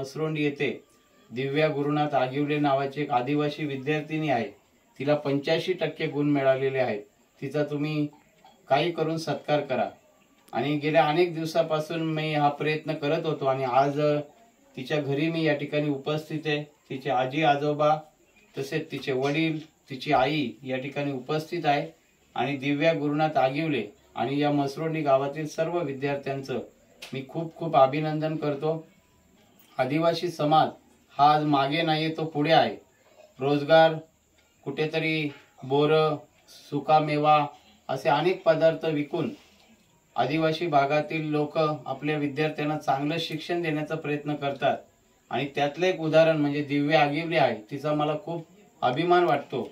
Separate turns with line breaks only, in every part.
मसरोंडी येथे दिव्या गुरुनाथ आगिवले नावाची एक आदिवासी विद्यार्थिनी आहे. तिला 85% गुण मिळालेले आहेत. तिचा तुम्ही काही करून सत्कार करा. आणि गेल्या अनेक दिवसापासून मी हा प्रयत्न करत होतो आणि आज तिच्या घरी मी या ठिकाणी उपस्थित आहे. तिचे आजी आजोबा तसेच तिचे वडील, तिची आई या ठिकाणी उपस्थित आहे आणि दिव्या गुरुनाथ आगिवले आणि या मसरोंडी गावातील सर्व विद्यार्थ्यांचं मी खूप खूप अभिनंदन करतो. आदिवासी समाज हा आज मागे नाही, तो पुढे आहे. रोजगार, कुठेतरी बोर, सुकामेवा असे अनेक पदार्थ विकून आदिवासी भागातील लोक आपल्या विद्यार्थ्यांना चांगलं शिक्षण देण्याचा प्रयत्न करतात. आणि त्यातलं एक उदाहरण म्हणजे दिव्या आगिवले आहे. तिचा मला खूप अभिमान वाटतो.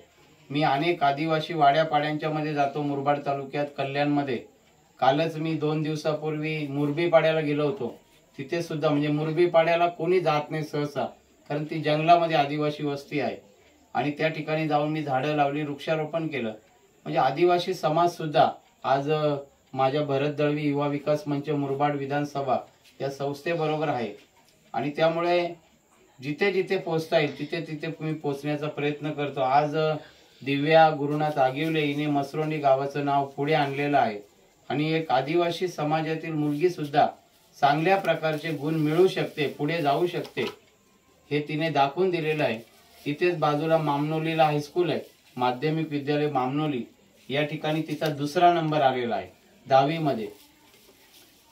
मी अनेक आदिवासी वाड्यापाड्यांच्या मध्ये जातो. मुरबाड तालुक्यात कल्याणमध्ये कालच मी 2 दिवसापूर्वी मुरबी पाड्याला गेलो होतो. तिथे सुद्धा म्हणजे मुरबी पाड्याला कोणी जात नाही सहसा, कारण ती जंगलामध्ये आदिवासी वस्ती आहे. आणि त्या ठिकाणी जाऊन मी झाडं लावली, वृक्षारोपण केलं. म्हणजे आदिवासी समाज सुद्धा आज माझ्या भरत दळवी युवा विकास मंच मुरबाड विधानसभा या संस्थेबरोबर आहे. आणि त्यामुळे जिथे जिथे पोहोचता येईल तिथे तिथे मी पोहोचण्याचा प्रयत्न करतो. आज दिव्या गुरुनाथ आगिवले हिने मसरोंडी गावाचं नाव पुढे आणलेलं आहे. आणि एक आदिवासी समाजातील मुलगी सुद्धा चांगल्या प्रकारचे गुण मिळवू शकते, पुढे जाऊ शकते, हे तिने दाखवून दिलेलं आहे. तिथेच बाजूला मामनोलीला हायस्कूल आहे, माध्यमिक विद्यालय मामनोली. या ठिकाणी तिचा 2रा नंबर आलेला आहे 10वी मध्ये.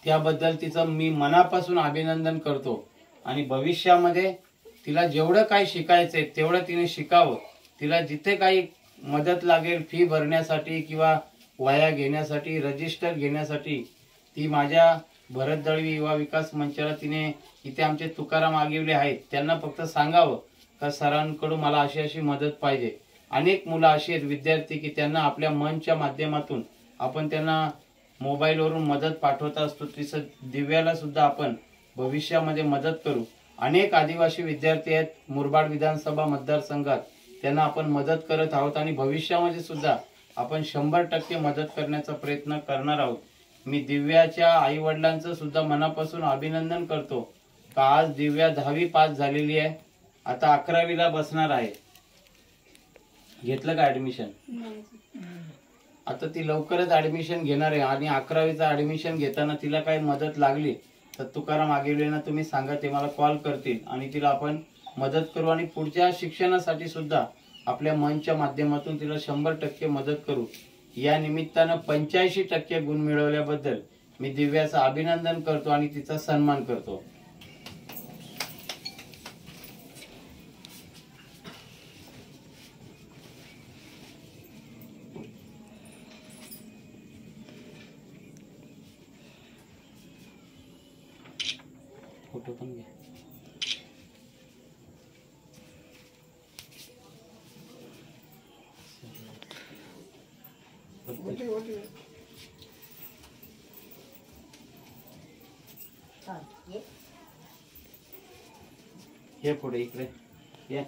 त्याबद्दल तिचं मी मनापासून अभिनंदन करतो. आणि भविष्यामध्ये तिला जेवढं काही शिकायचंय तेवढं तिने शिकावं. तिला जिथे काही मदत लागेल फी भरण्यासाठी किंवा वह्या घेण्यासाठी, रजिस्टर घेण्यासाठी, ती माझ्या भरत दळवी युवा विकास मंचाला तिने इथे आमचे तुकाराम आगिवले आहेत त्यांना फक्त सांगावं का सरांकडून मला अशी अशी मदत पाहिजे. अनेक मुलं अशी आहेत विद्यार्थी की त्यांना आपल्या मंचच्या माध्यमातून आपण त्यांना मोबाईलवरून मदत पाठवत असतो. तसं दिव्याला सुद्धा आपण भविष्यामध्ये मदत करू. अनेक आदिवासी विद्यार्थी आहेत मुरबाड विधानसभा मतदारसंघात, त्यांना आपण मदत करत आहोत आणि भविष्यामध्ये सुद्धा आपण 100% मदत करण्याचा प्रयत्न करणार आहोत. मी दिव्याच्या आई वडिलांचं सुद्धा मनापासून अभिनंदन करतो का आज दिव्या 10वी पास झालेली आहे, आता 11वीला बसणार आहे. घेतलं का ऍडमिशन? आता ती लवकरच ऍडमिशन घेणार आहे आणि 11वीचं ऍडमिशन घेताना तिला काही मदत लागली तर तुकाराम आगिवलेंना तुम्ही सांगा, ते मला कॉल करतील आणि तिला आपण मदत करू. आणि पुढच्या शिक्षणासाठी सुद्धा आपल्या मंचच्या माध्यमातून तिला 100% मदत करू. या निमित्तानं 85% गुण मिळवल्याबद्दल मी दिव्याचं अभिनंदन करतो आणि तिचा सन्मान करतो. फोटो पण घ्या. हे पुढे इकडे या.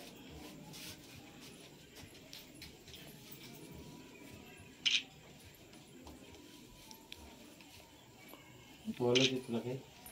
बोलायचं तुला काही?